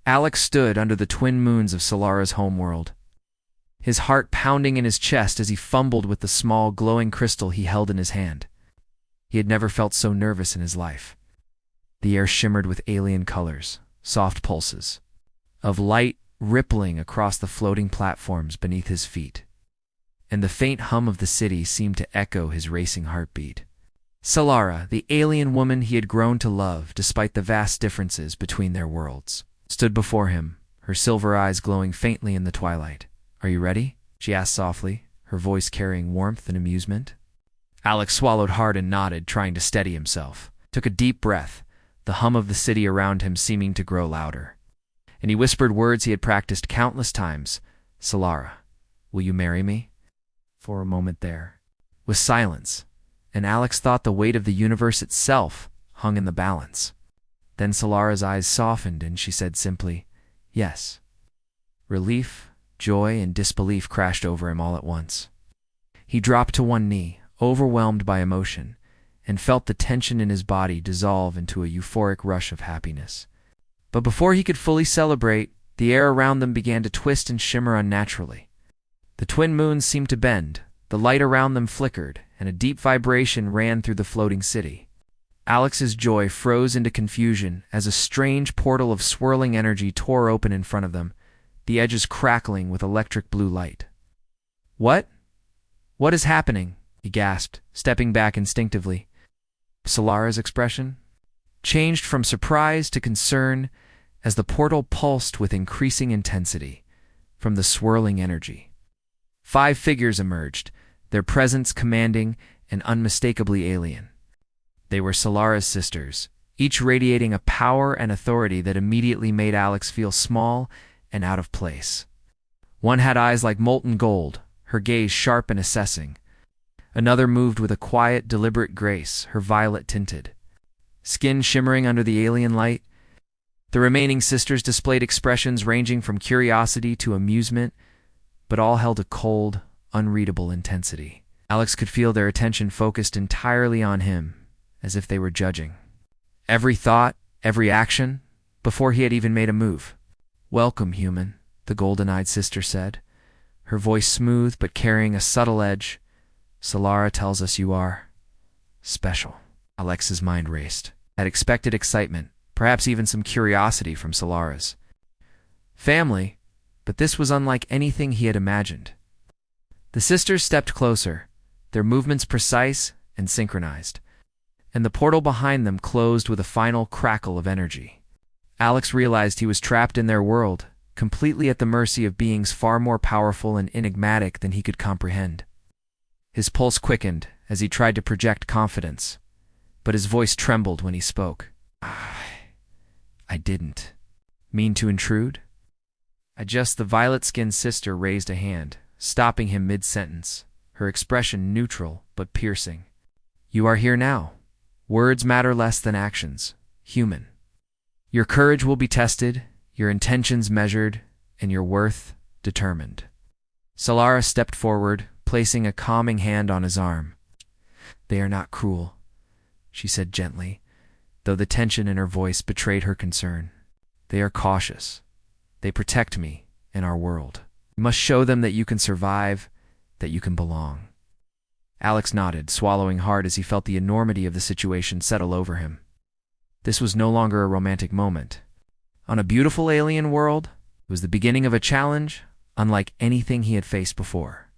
Alex stood under the twin moons of Solara's homeworld, his heart pounding in his chest as he fumbled with the small, glowing crystal he held in his hand. He had never felt so nervous in his life. The air shimmered with alien colors, soft pulses of light rippling across the floating platforms beneath his feet, and the faint hum of the city seemed to echo his racing heartbeat. Solara, the alien woman he had grown to love despite the vast differences between their worlds, stood before him, her silver eyes glowing faintly in the twilight. "Are you ready?" she asked softly, her voice carrying warmth and amusement. Alex swallowed hard and nodded, trying to steady himself. Took a deep breath, the hum of the city around him seeming to grow louder. And he whispered words he had practiced countless times. "Solara, will you marry me?" For a moment there was silence, and Alex thought the weight of the universe itself hung in the balance. Then Solara's eyes softened and she said simply, "Yes." Relief, joy, and disbelief crashed over him all at once. He dropped to one knee, overwhelmed by emotion, and felt the tension in his body dissolve into a euphoric rush of happiness. But before he could fully celebrate, the air around them began to twist and shimmer unnaturally. The twin moons seemed to bend, the light around them flickered, and a deep vibration ran through the floating city. Alex's joy froze into confusion as a strange portal of swirling energy tore open in front of them, the edges crackling with electric blue light. "What? What is happening?" he gasped, stepping back instinctively. Solara's expression changed from surprise to concern as the portal pulsed with increasing intensity from the swirling energy. 5 figures emerged, their presence commanding and unmistakably alien. They were Solara's sisters, each radiating a power and authority that immediately made Alex feel small and out of place. One had eyes like molten gold, her gaze sharp and assessing. Another moved with a quiet, deliberate grace, her violet-tinted skin shimmering under the alien light. The remaining sisters displayed expressions ranging from curiosity to amusement, but all held a cold, unreadable intensity. Alex could feel their attention focused entirely on him, as if they were judging every thought, every action, before he had even made a move. "Welcome, human," the golden-eyed sister said, her voice smooth but carrying a subtle edge. "Solara tells us you are special." Alex's mind raced, had expected excitement, perhaps even some curiosity from Solara's family, but this was unlike anything he had imagined. The sisters stepped closer, their movements precise and synchronized, and the portal behind them closed with a final crackle of energy. Alex realized he was trapped in their world, completely at the mercy of beings far more powerful and enigmatic than he could comprehend. His pulse quickened as he tried to project confidence, but his voice trembled when he spoke. I didn't mean to intrude." The violet-skinned sister raised a hand, stopping him mid-sentence, her expression neutral but piercing. "You are here now. Words matter less than actions, human. Your courage will be tested, your intentions measured, and your worth determined." Solara stepped forward, placing a calming hand on his arm. "They are not cruel," she said gently, though the tension in her voice betrayed her concern. "They are cautious. They protect me and our world. You must show them that you can survive, that you can belong." Alex nodded, swallowing hard as he felt the enormity of the situation settle over him. This was no longer a romantic moment. On a beautiful alien world, it was the beginning of a challenge unlike anything he had faced before.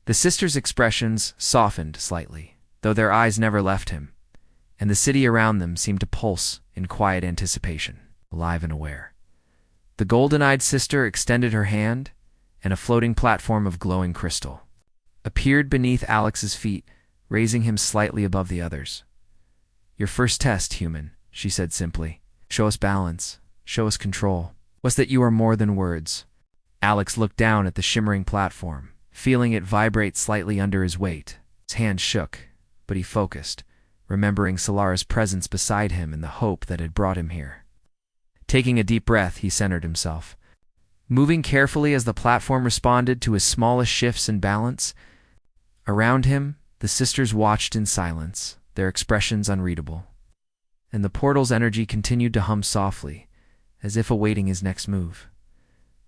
The sisters' expressions softened slightly, though their eyes never left him, and the city around them seemed to pulse in quiet anticipation, alive and aware. The golden-eyed sister extended her hand, and a floating platform of glowing crystal appeared beneath Alex's feet, raising him slightly above the others. "Your first test, human," she said simply. "Show us balance. Show us control. What's that you are more than words." Alex looked down at the shimmering platform, feeling it vibrate slightly under his weight. His hand shook, but he focused, remembering Solara's presence beside him and the hope that had brought him here. Taking a deep breath, he centered himself, moving carefully as the platform responded to his smallest shifts in balance. Around him, the sisters watched in silence, their expressions unreadable. And the portal's energy continued to hum softly, as if awaiting his next move.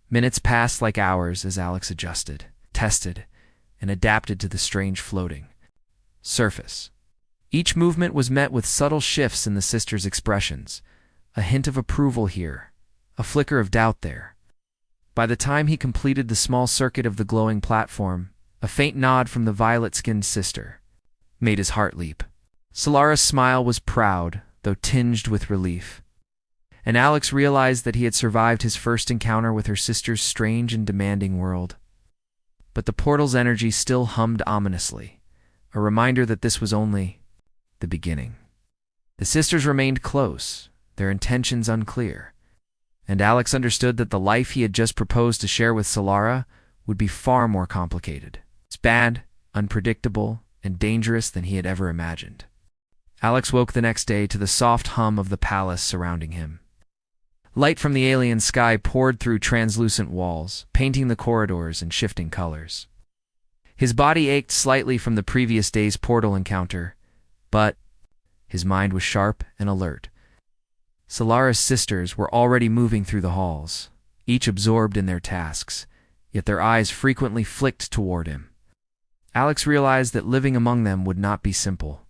Minutes passed like hours as Alex adjusted, tested, and adapted to the strange floating surface. Each movement was met with subtle shifts in the sisters' expressions, a hint of approval here, a flicker of doubt there. By the time he completed the small circuit of the glowing platform, a faint nod from the violet-skinned sister made his heart leap. Solara's smile was proud, though tinged with relief, and Alex realized that he had survived his first encounter with her sister's strange and demanding world. But the portal's energy still hummed ominously, a reminder that this was only the beginning. The sisters remained close, their intentions unclear, and Alex understood that the life he had just proposed to share with Solara would be far more complicated. It's bad, unpredictable, and dangerous than he had ever imagined. Alex woke the next day to the soft hum of the palace surrounding him. Light from the alien sky poured through translucent walls, painting the corridors in shifting colors. His body ached slightly from the previous day's portal encounter, but his mind was sharp and alert. Solara's sisters were already moving through the halls, each absorbed in their tasks, yet their eyes frequently flicked toward him. Alex realized that living among them would not be simple.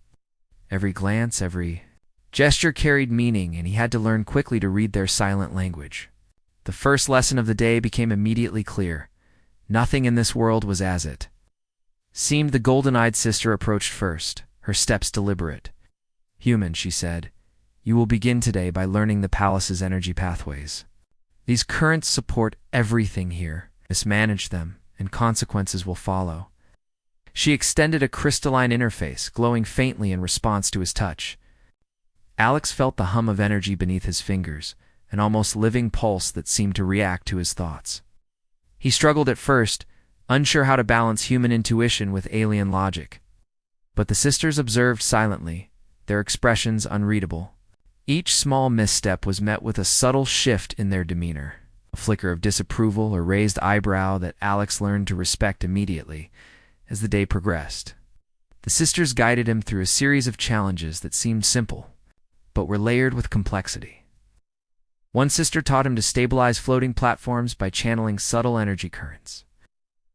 Every glance, every gesture carried meaning, and he had to learn quickly to read their silent language. The first lesson of the day became immediately clear. Nothing in this world was as it seemed. The golden-eyed sister approached first, her steps deliberate. "Human," she said, "you will begin today by learning the palace's energy pathways. These currents support everything here. Mismanage them, and consequences will follow." She extended a crystalline interface, glowing faintly in response to his touch. Alex felt the hum of energy beneath his fingers, an almost living pulse that seemed to react to his thoughts. He struggled at first, unsure how to balance human intuition with alien logic. But the sisters observed silently, their expressions unreadable. Each small misstep was met with a subtle shift in their demeanor, a flicker of disapproval or raised eyebrow that Alex learned to respect immediately as the day progressed. The sisters guided him through a series of challenges that seemed simple, but were layered with complexity. One sister taught him to stabilize floating platforms by channeling subtle energy currents,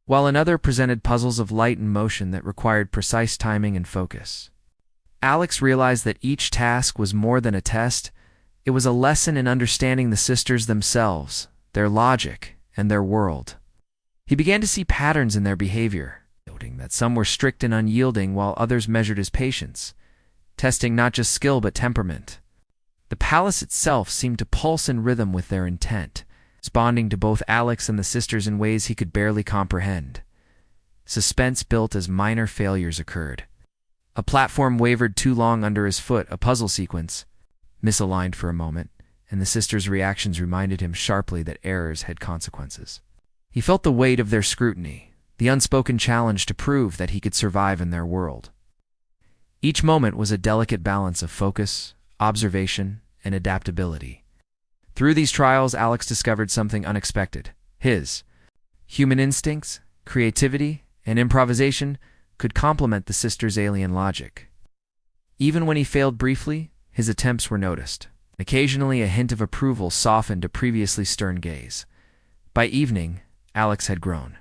while another presented puzzles of light and motion that required precise timing and focus. Alex realized that each task was more than a test. It was a lesson in understanding the sisters themselves, their logic, and their world. He began to see patterns in their behavior, noting that some were strict and unyielding while others measured his patience, testing not just skill but temperament. The palace itself seemed to pulse in rhythm with their intent, responding to both Alex and the sisters in ways he could barely comprehend. Suspense built as minor failures occurred. A platform wavered too long under his foot, a puzzle sequence misaligned for a moment, and the sisters' reactions reminded him sharply that errors had consequences. He felt the weight of their scrutiny, the unspoken challenge to prove that he could survive in their world. Each moment was a delicate balance of focus, observation, and adaptability. Through these trials, Alex discovered something unexpected. His human instincts, creativity, and improvisation could complement the sisters' alien logic. Even when he failed briefly, his attempts were noticed. Occasionally, a hint of approval softened a previously stern gaze. By evening, Alex had grown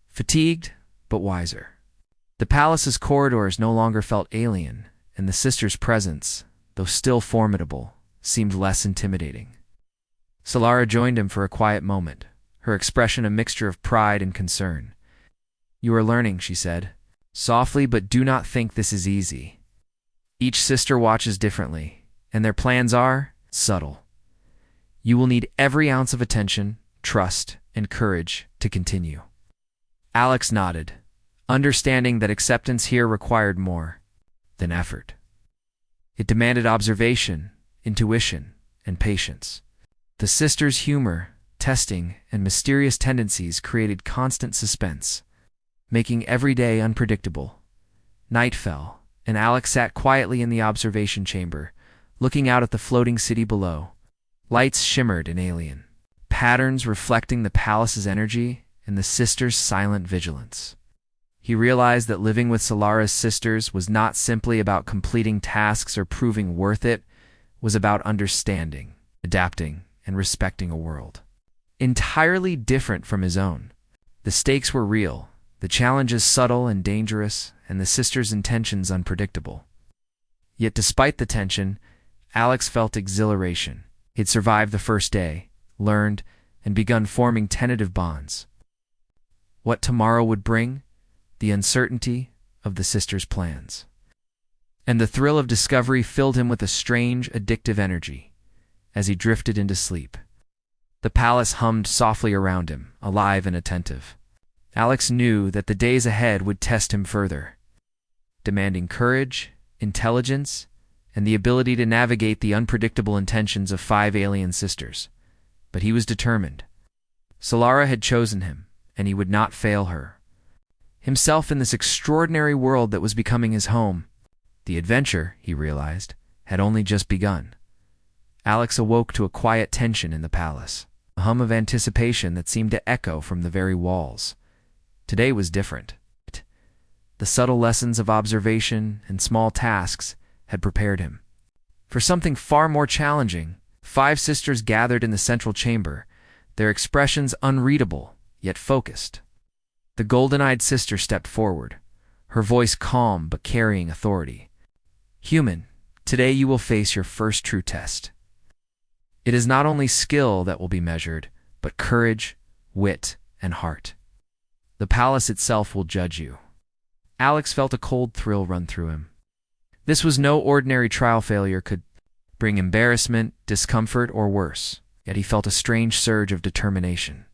fatigued, but wiser. The palace's corridors no longer felt alien, and the sisters' presence, though still formidable, seemed less intimidating. Solara joined him for a quiet moment, her expression a mixture of pride and concern. "You are learning," she said, softly, "but do not think this is easy. Each sister watches differently, and their plans are subtle. You will need every ounce of attention, trust, and courage to continue." Alex nodded, understanding that acceptance here required more than effort. It demanded observation, intuition, and patience. The sisters' humor, testing, and mysterious tendencies created constant suspense, making every day unpredictable. Night fell, and Alex sat quietly in the observation chamber, looking out at the floating city below. Lights shimmered in alien patterns reflecting the palace's energy and the sisters' silent vigilance. He realized that living with Solara's sisters was not simply about completing tasks or proving worth it, was about understanding, adapting, and respecting a world entirely different from his own. The stakes were real, the challenges subtle and dangerous, and the sisters' intentions unpredictable. Yet despite the tension, Alex felt exhilaration. He'd survived the first day, learned, and begun forming tentative bonds. What tomorrow would bring? The uncertainty of the sisters' plans. And the thrill of discovery filled him with a strange, addictive energy as he drifted into sleep. The palace hummed softly around him, alive and attentive. Alex knew that the days ahead would test him further, demanding courage, intelligence, and the ability to navigate the unpredictable intentions of 5 alien sisters. But he was determined. Solara had chosen him, and he would not fail her. Himself in this extraordinary world that was becoming his home. The adventure, he realized, had only just begun. Alex awoke to a quiet tension in the palace, a hum of anticipation that seemed to echo from the very walls. Today was different. The subtle lessons of observation and small tasks had prepared him for something far more challenging. 5 sisters gathered in the central chamber, their expressions unreadable, yet focused. The golden-eyed sister stepped forward, her voice calm but carrying authority. "Human, today you will face your first true test. It is not only skill that will be measured, but courage, wit, and heart. The palace itself will judge you." Alex felt a cold thrill run through him. This was no ordinary trial. Failure could bring embarrassment, discomfort, or worse, yet he felt a strange surge of determination.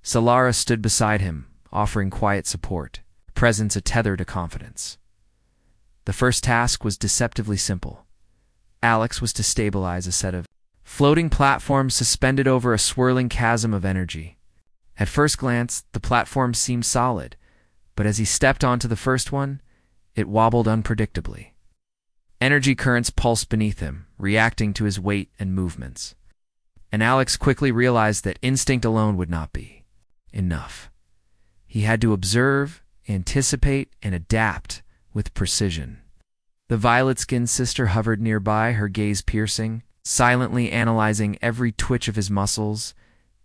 Solara stood beside him, offering quiet support, presence a tether to confidence. The first task was deceptively simple. Alex was to stabilize a set of floating platforms suspended over a swirling chasm of energy. At first glance, the platform seemed solid, but as he stepped onto the first one, it wobbled unpredictably. Energy currents pulsed beneath him, reacting to his weight and movements. And Alex quickly realized that instinct alone would not be enough. He had to observe, anticipate, and adapt with precision. The violet-skinned sister hovered nearby, her gaze piercing, silently analyzing every twitch of his muscles,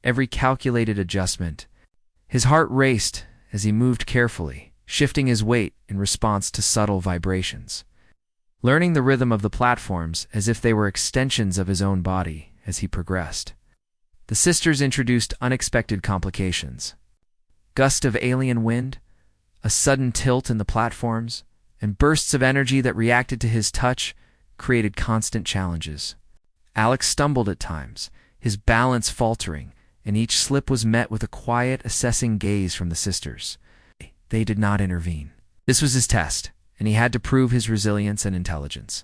every calculated adjustment. His heart raced as he moved carefully, shifting his weight in response to subtle vibrations, learning the rhythm of the platforms as if they were extensions of his own body as he progressed. The sisters introduced unexpected complications. Gust of alien wind, a sudden tilt in the platforms, and bursts of energy that reacted to his touch created constant challenges. Alex stumbled at times, his balance faltering, and each slip was met with a quiet, assessing gaze from the sisters. They did not intervene. This was his test, and he had to prove his resilience and intelligence.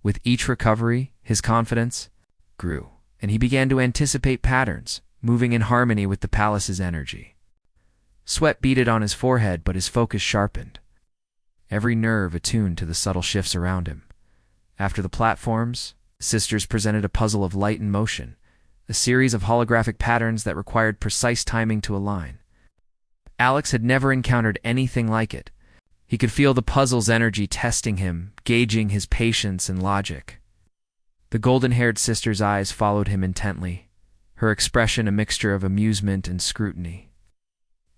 With each recovery, his confidence grew, and he began to anticipate patterns, moving in harmony with the palace's energy. Sweat beaded on his forehead, but his focus sharpened, every nerve attuned to the subtle shifts around him. After the platforms, sisters presented a puzzle of light and motion, a series of holographic patterns that required precise timing to align. Alex had never encountered anything like it. He could feel the puzzle's energy testing him, gauging his patience and logic. The golden-haired sister's eyes followed him intently, her expression a mixture of amusement and scrutiny.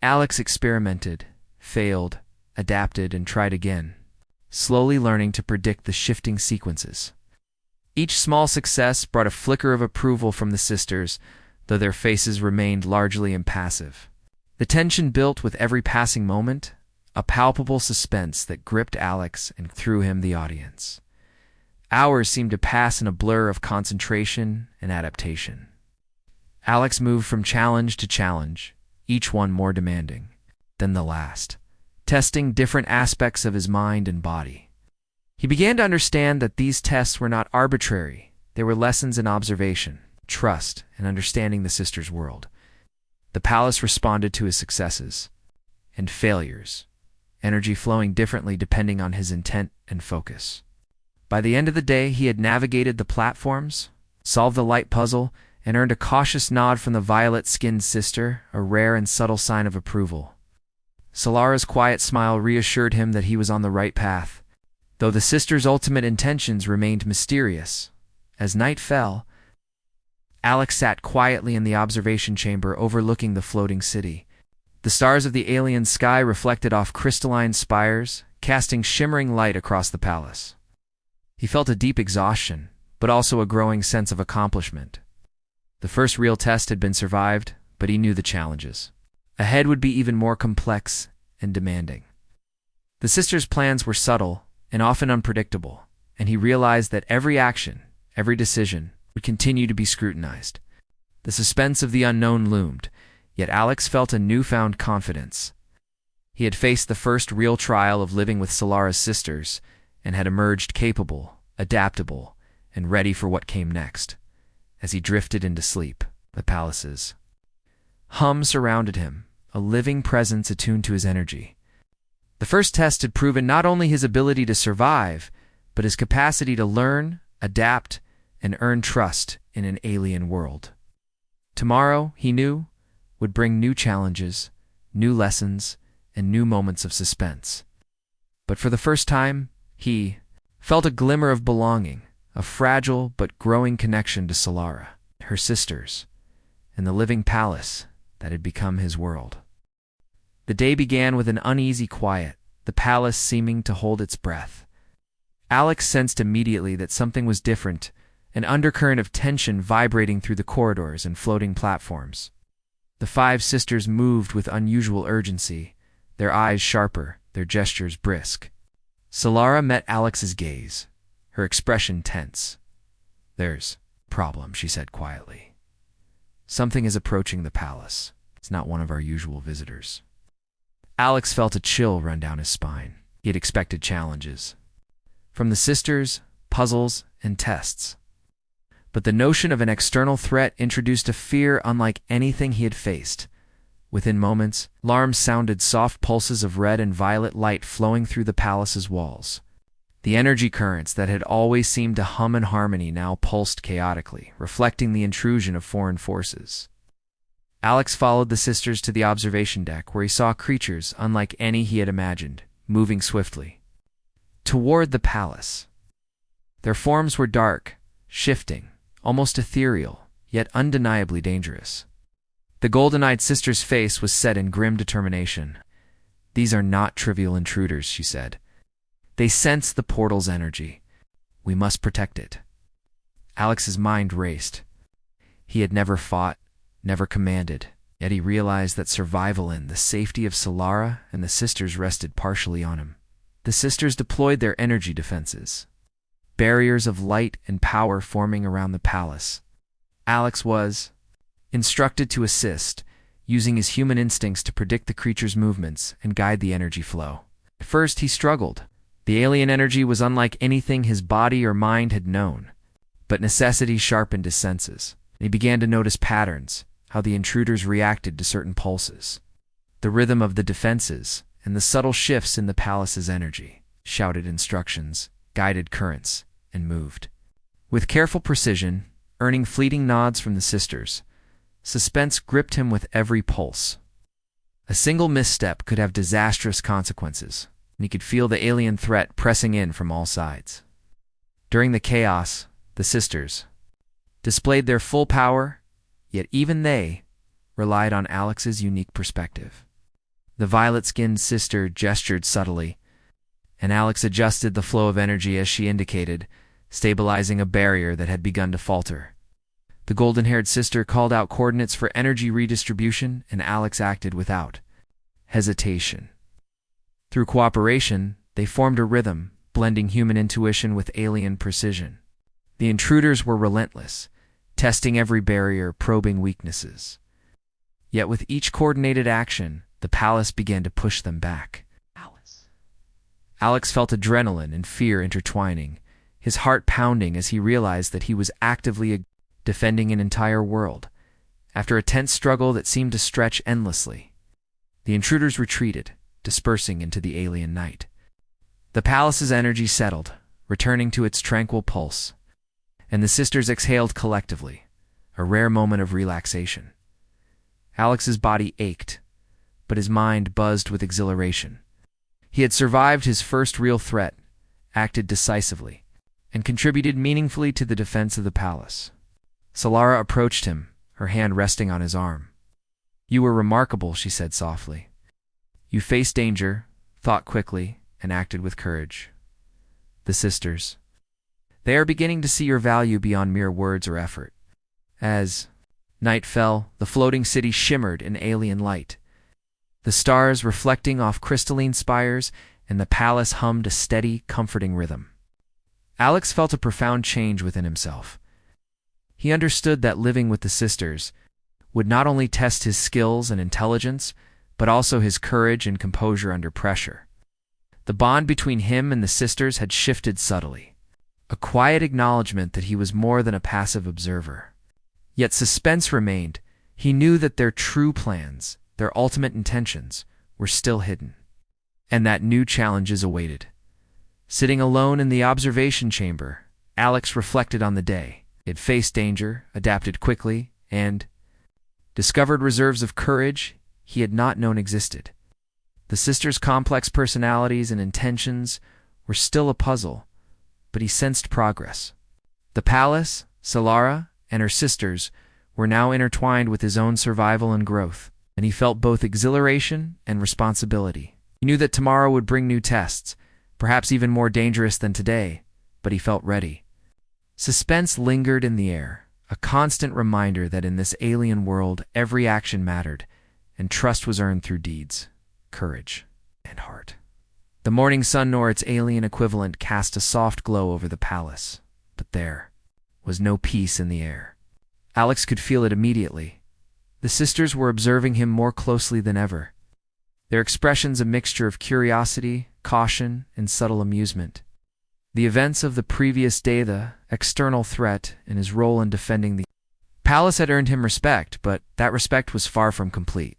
Alex experimented, failed, adapted, and tried again, slowly learning to predict the shifting sequences. Each small success brought a flicker of approval from the sisters, though their faces remained largely impassive. The tension built with every passing moment, a palpable suspense that gripped Alex and threw him the audience. Hours seemed to pass in a blur of concentration and adaptation. Alex moved from challenge to challenge, each one more demanding than the last, testing different aspects of his mind and body. He began to understand that these tests were not arbitrary. They were lessons in observation, trust, and understanding the sisters' world. The palace responded to his successes and failures, energy flowing differently depending on his intent and focus. By the end of the day, he had navigated the platforms, solved the light puzzle, and earned a cautious nod from the violet-skinned sister, a rare and subtle sign of approval. Solara's quiet smile reassured him that he was on the right path, though the sisters' ultimate intentions remained mysterious. As night fell, Alex sat quietly in the observation chamber overlooking the floating city. The stars of the alien sky reflected off crystalline spires, casting shimmering light across the palace. He felt a deep exhaustion, but also a growing sense of accomplishment. The first real test had been survived, but he knew the challenges ahead would be even more complex and demanding. The sisters' plans were subtle and often unpredictable, and he realized that every action, every decision, would continue to be scrutinized. The suspense of the unknown loomed, yet Alex felt a newfound confidence. He had faced the first real trial of living with Solara's sisters and had emerged capable, adaptable, and ready for what came next. As he drifted into sleep, the palace's hum surrounded him, a living presence attuned to his energy. The first test had proven not only his ability to survive, but his capacity to learn, adapt, and earn trust in an alien world. Tomorrow, he knew, would bring new challenges, new lessons, and new moments of suspense. But for the first time, he felt a glimmer of belonging, a fragile but growing connection to Solara, her sisters, and the living palace that had become his world. The day began with an uneasy quiet, the palace seeming to hold its breath. Alex sensed immediately that something was different, an undercurrent of tension vibrating through the corridors and floating platforms. The five sisters moved with unusual urgency, their eyes sharper, their gestures brisk. Solara met Alex's gaze, her expression tense. "There's a problem," she said quietly. "Something is approaching the palace. It's not one of our usual visitors." Alex felt a chill run down his spine. He had expected challenges from the sisters, puzzles, and tests. But the notion of an external threat introduced a fear unlike anything he had faced. Within moments, alarms sounded, soft pulses of red and violet light flowing through the palace's walls. The energy currents that had always seemed to hum in harmony now pulsed chaotically, reflecting the intrusion of foreign forces. Alex followed the sisters to the observation deck, where he saw creatures unlike any he had imagined, moving swiftly toward the palace. Their forms were dark, shifting, almost ethereal, yet undeniably dangerous. The golden-eyed sister's face was set in grim determination. "These are not trivial intruders," she said. "They sense the portal's energy. We must protect it." Alex's mind raced. He had never fought, never commanded, yet he realized that survival and the safety of Solara and the sisters rested partially on him. The sisters deployed their energy defenses, barriers of light and power forming around the palace. Alex was instructed to assist, using his human instincts to predict the creature's movements and guide the energy flow. At first, he struggled. The alien energy was unlike anything his body or mind had known. But necessity sharpened his senses. He began to notice patterns, how the intruders reacted to certain pulses, the rhythm of the defenses, and the subtle shifts in the palace's energy. Shouted instructions, guided currents, and moved with careful precision, earning fleeting nods from the sisters. Suspense gripped him with every pulse. A single misstep could have disastrous consequences, and he could feel the alien threat pressing in from all sides. During the chaos, the sisters displayed their full power, yet even they relied on Alex's unique perspective. The violet-skinned sister gestured subtly, and Alex adjusted the flow of energy as she indicated, stabilizing a barrier that had begun to falter. The golden-haired sister called out coordinates for energy redistribution, and Alex acted without hesitation. Through cooperation, they formed a rhythm, blending human intuition with alien precision. The intruders were relentless, testing every barrier, probing weaknesses. Yet with each coordinated action, the palace began to push them back. Alex felt adrenaline and fear intertwining, his heart pounding as he realized that he was actively defending an entire world. After a tense struggle that seemed to stretch endlessly, the intruders retreated, dispersing into the alien night. The palace's energy settled, returning to its tranquil pulse, and the sisters exhaled collectively, a rare moment of relaxation. Alex's body ached, but his mind buzzed with exhilaration. He had survived his first real threat, acted decisively, and contributed meaningfully to the defense of the palace. Solara approached him, her hand resting on his arm. "You were remarkable," she said softly. "You faced danger, thought quickly, and acted with courage." The sisters. "They are beginning to see your value beyond mere words or effort." As night fell, the floating city shimmered in alien light. The stars reflecting off crystalline spires, and the palace hummed a steady, comforting rhythm. Alex felt a profound change within himself. He understood that living with the sisters would not only test his skills and intelligence, but also his courage and composure under pressure. The bond between him and the sisters had shifted subtly, a quiet acknowledgement that he was more than a passive observer. Yet suspense remained. He knew that their true plans, their ultimate intentions, were still hidden, and that new challenges awaited. Sitting alone in the observation chamber, Alex reflected on the day. He had faced danger, adapted quickly, and discovered reserves of courage he had not known existed. The sisters' complex personalities and intentions were still a puzzle, but he sensed progress. The palace, Solara, and her sisters were now intertwined with his own survival and growth, and he felt both exhilaration and responsibility. He knew that tomorrow would bring new tests, perhaps even more dangerous than today, but he felt ready. Suspense lingered in the air, a constant reminder that in this alien world every action mattered, and trust was earned through deeds, courage, and heart. The morning sun nor its alien equivalent cast a soft glow over the palace, but there was no peace in the air. Alex could feel it immediately. The sisters were observing him more closely than ever, their expressions a mixture of curiosity, caution, and subtle amusement. The events of the previous day, the external threat, and his role in defending the palace had earned him respect, but that respect was far from complete.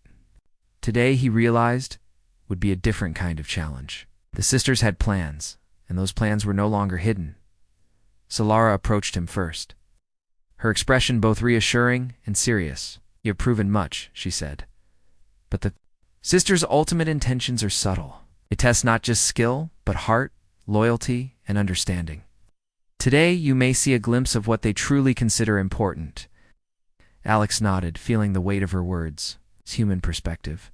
Today, he realized, would be a different kind of challenge. The sisters had plans, and those plans were no longer hidden. Solara approached him first, her expression both reassuring and serious. "You have proven much," she said. "But the sisters' ultimate intentions are subtle. They test not just skill, but heart, loyalty, and understanding. Today, you may see a glimpse of what they truly consider important." Alex nodded, feeling the weight of her words. His human perspective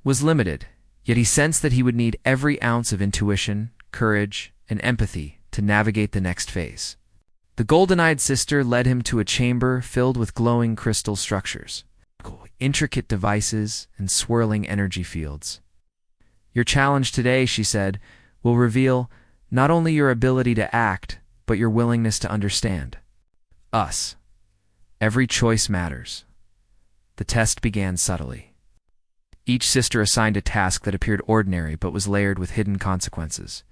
was limited, yet he sensed that he would need every ounce of intuition, courage, and empathy to navigate the next phase. The golden-eyed sister led him to a chamber filled with glowing crystal structures, intricate devices, and swirling energy fields. "Your challenge today," she said, "will reveal not only your ability to act, but your willingness to understand us. Every choice matters." The test began subtly. Each sister assigned a task that appeared ordinary but was layered with hidden consequences.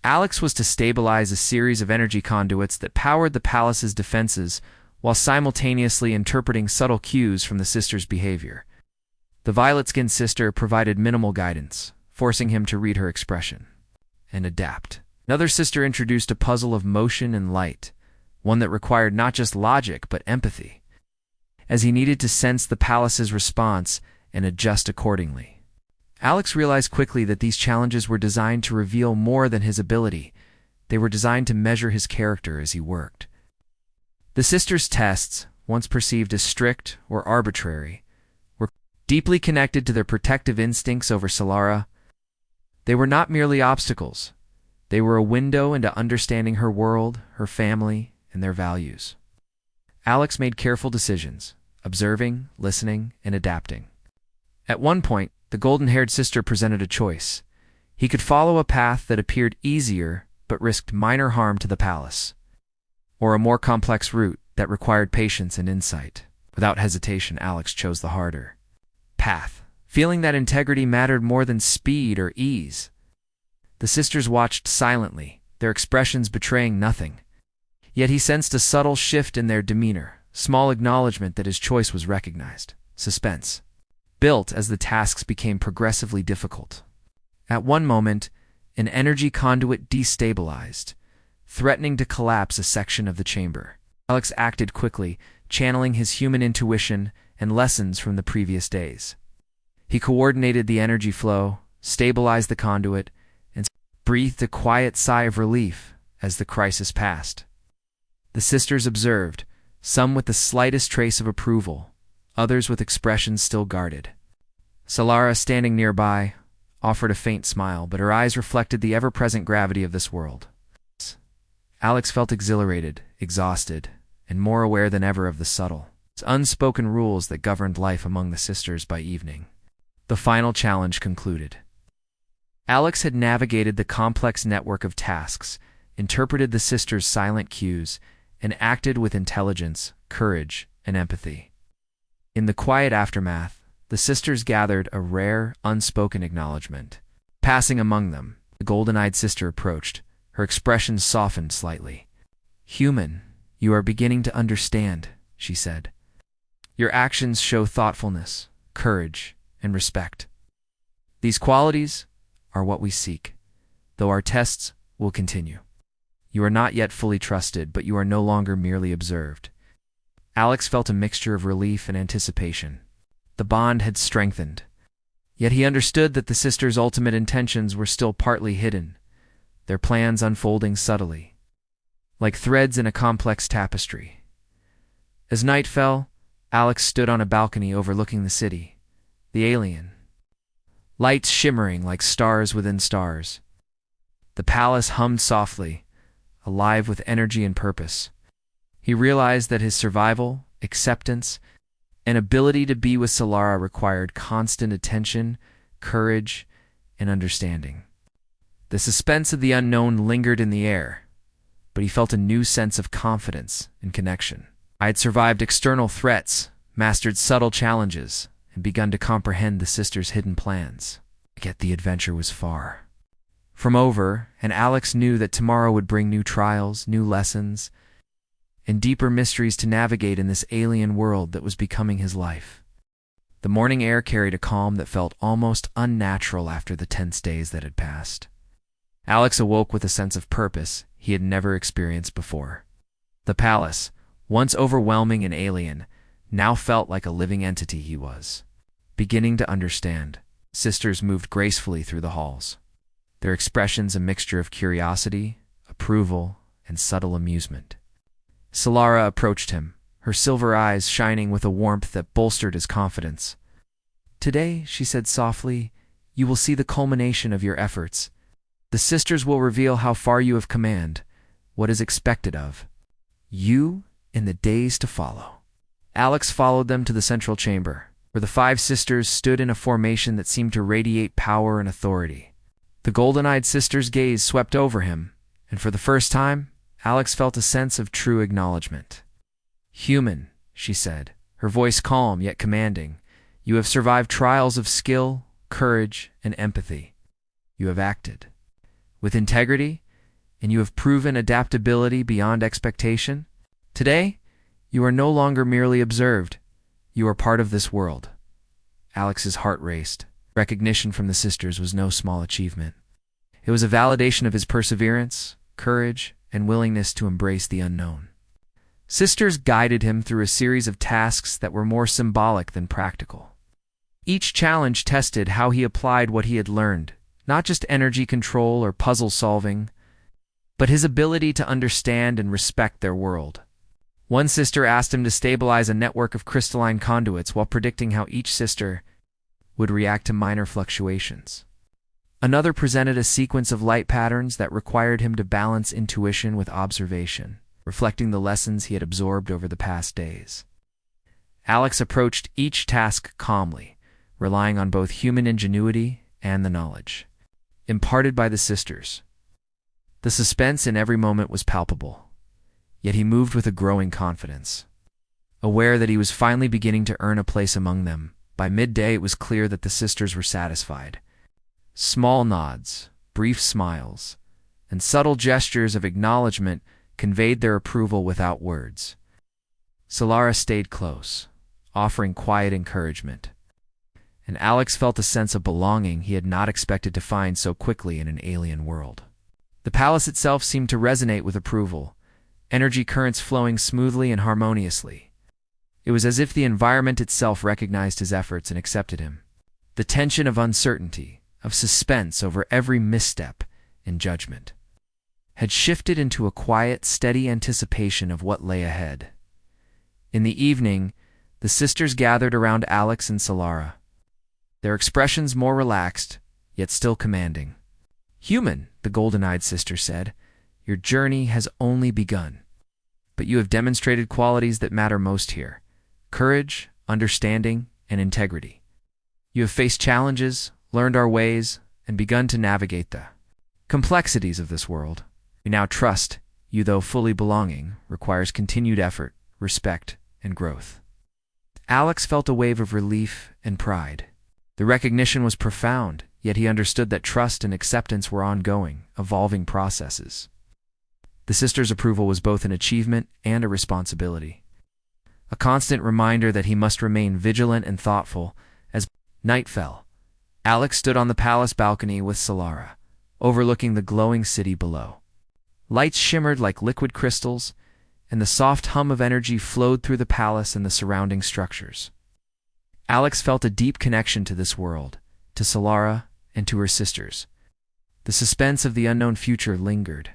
Alex was to stabilize a series of energy conduits that powered the palace's defenses while simultaneously interpreting subtle cues from the sisters' behavior. The violet-skinned sister provided minimal guidance, forcing him to read her expression and adapt. Another sister introduced a puzzle of motion and light, one that required not just logic but empathy, as he needed to sense the palace's response and adjust accordingly. Alex realized quickly that these challenges were designed to reveal more than his ability. They were designed to measure his character as he worked. The sisters' tests, once perceived as strict or arbitrary, were deeply connected to their protective instincts over Solara. They were not merely obstacles. They were a window into understanding her world, her family, and their values. Alex made careful decisions, observing, listening, and adapting. At one point, the golden-haired sister presented a choice. He could follow a path that appeared easier but risked minor harm to the palace, or a more complex route that required patience and insight. Without hesitation, Alex chose the harder path, feeling that integrity mattered more than speed or ease. The sisters watched silently, their expressions betraying nothing. Yet he sensed a subtle shift in their demeanor, small acknowledgement that his choice was recognized. Suspense built as the tasks became progressively difficult. At one moment, an energy conduit destabilized, threatening to collapse a section of the chamber. Alex acted quickly, channeling his human intuition and lessons from the previous days. He coordinated the energy flow, stabilized the conduit, and breathed a quiet sigh of relief as the crisis passed. The sisters observed, some with the slightest trace of approval, others with expressions still guarded. Solara, standing nearby, offered a faint smile, but her eyes reflected the ever-present gravity of this world. Alex felt exhilarated, exhausted, and more aware than ever of the subtle, unspoken rules that governed life among the sisters by evening. The final challenge concluded. Alex had navigated the complex network of tasks, interpreted the sisters' silent cues, and acted with intelligence, courage, and empathy. In the quiet aftermath, the sisters gathered a rare, unspoken acknowledgement. Passing among them, the golden-eyed sister approached. Her expression softened slightly. "Human, you are beginning to understand," she said. "Your actions show thoughtfulness, courage, and respect. These qualities are what we seek, though our tests will continue. You are not yet fully trusted, but you are no longer merely observed." Alex felt a mixture of relief and anticipation. The bond had strengthened. Yet he understood that the sisters' ultimate intentions were still partly hidden, their plans unfolding subtly, like threads in a complex tapestry. As night fell, Alex stood on a balcony overlooking the city, the alien, lights shimmering like stars within stars. The palace hummed softly, alive with energy and purpose. He realized that his survival, acceptance, and ability to be with Solara required constant attention, courage, and understanding. The suspense of the unknown lingered in the air, but he felt a new sense of confidence and connection. I had survived external threats, mastered subtle challenges, and begun to comprehend the sisters' hidden plans. Yet the adventure was far from over, and Alex knew that tomorrow would bring new trials, new lessons, and deeper mysteries to navigate in this alien world that was becoming his life. The morning air carried a calm that felt almost unnatural after the tense days that had passed. Alex awoke with a sense of purpose he had never experienced before. The palace, once overwhelming and alien, now felt like a living entity he was. Beginning to understand, sisters moved gracefully through the halls, their expressions a mixture of curiosity, approval, and subtle amusement. Solara approached him, her silver eyes shining with a warmth that bolstered his confidence. "Today," she said softly, "you will see the culmination of your efforts. The sisters will reveal how far you have command, what is expected of you in the days to follow." Alex followed them to the central chamber, where the 5 sisters stood in a formation that seemed to radiate power and authority. The golden-eyed sister's gaze swept over him, and for the first time, Alex felt a sense of true acknowledgement. "Human," she said, her voice calm yet commanding, "you have survived trials of skill, courage, and empathy. You have acted with integrity, and you have proven adaptability beyond expectation. Today, you are no longer merely observed. You are part of this world." Alex's heart raced. Recognition from the sisters was no small achievement. It was a validation of his perseverance, courage, and willingness to embrace the unknown. Sisters guided him through a series of tasks that were more symbolic than practical. Each challenge tested how he applied what he had learned, not just energy control or puzzle solving, but his ability to understand and respect their world. One sister asked him to stabilize a network of crystalline conduits while predicting how each sister would react to minor fluctuations. Another presented a sequence of light patterns that required him to balance intuition with observation, reflecting the lessons he had absorbed over the past days. Alex approached each task calmly, relying on both human ingenuity and the knowledge imparted by the sisters. The suspense in every moment was palpable, yet he moved with a growing confidence. Aware that he was finally beginning to earn a place among them, by midday it was clear that the sisters were satisfied. Small nods, brief smiles, and subtle gestures of acknowledgement conveyed their approval without words. Solara stayed close, offering quiet encouragement, and Alex felt a sense of belonging he had not expected to find so quickly in an alien world. The palace itself seemed to resonate with approval, energy currents flowing smoothly and harmoniously. It was as if the environment itself recognized his efforts and accepted him. The tension of uncertainty, of suspense over every misstep and judgment, had shifted into a quiet, steady anticipation of what lay ahead. In the evening, the sisters gathered around Alex and Solara, their expressions more relaxed, yet still commanding. "Human," the golden-eyed sister said, "your journey has only begun. But you have demonstrated qualities that matter most here: courage, understanding, and integrity. You have faced challenges, learned our ways, and begun to navigate the complexities of this world. We now trust you, though fully belonging, requires continued effort, respect, and growth." Alex felt a wave of relief and pride. The recognition was profound, yet he understood that trust and acceptance were ongoing, evolving processes. The sisters' approval was both an achievement and a responsibility, a constant reminder that he must remain vigilant and thoughtful. As night fell, Alex stood on the palace balcony with Solara, overlooking the glowing city below. Lights shimmered like liquid crystals, and the soft hum of energy flowed through the palace and the surrounding structures. Alex felt a deep connection to this world, to Solara, and to her sisters. The suspense of the unknown future lingered,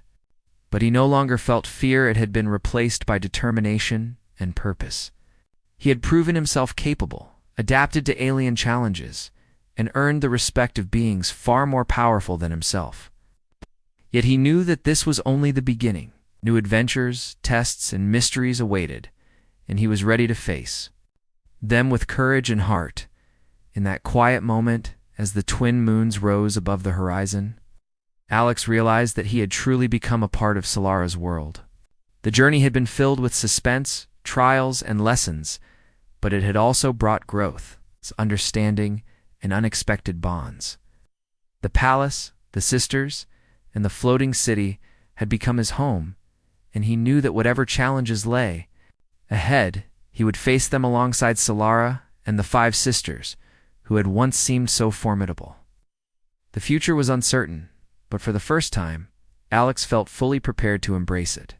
but he no longer felt fear. It had been replaced by determination and purpose. He had proven himself capable, adapted to alien challenges, and earned the respect of beings far more powerful than himself. Yet he knew that this was only the beginning. New adventures, tests, and mysteries awaited, and he was ready to face them with courage and heart. In that quiet moment, as the twin moons rose above the horizon, Alex realized that he had truly become a part of Solara's world. The journey had been filled with suspense, trials, and lessons, but it had also brought growth, understanding, and unexpected bonds. The palace, the sisters, and the floating city had become his home, and he knew that whatever challenges lay ahead, he would face them alongside Solara and the five sisters, who had once seemed so formidable. The future was uncertain, but for the first time, Alex felt fully prepared to embrace it.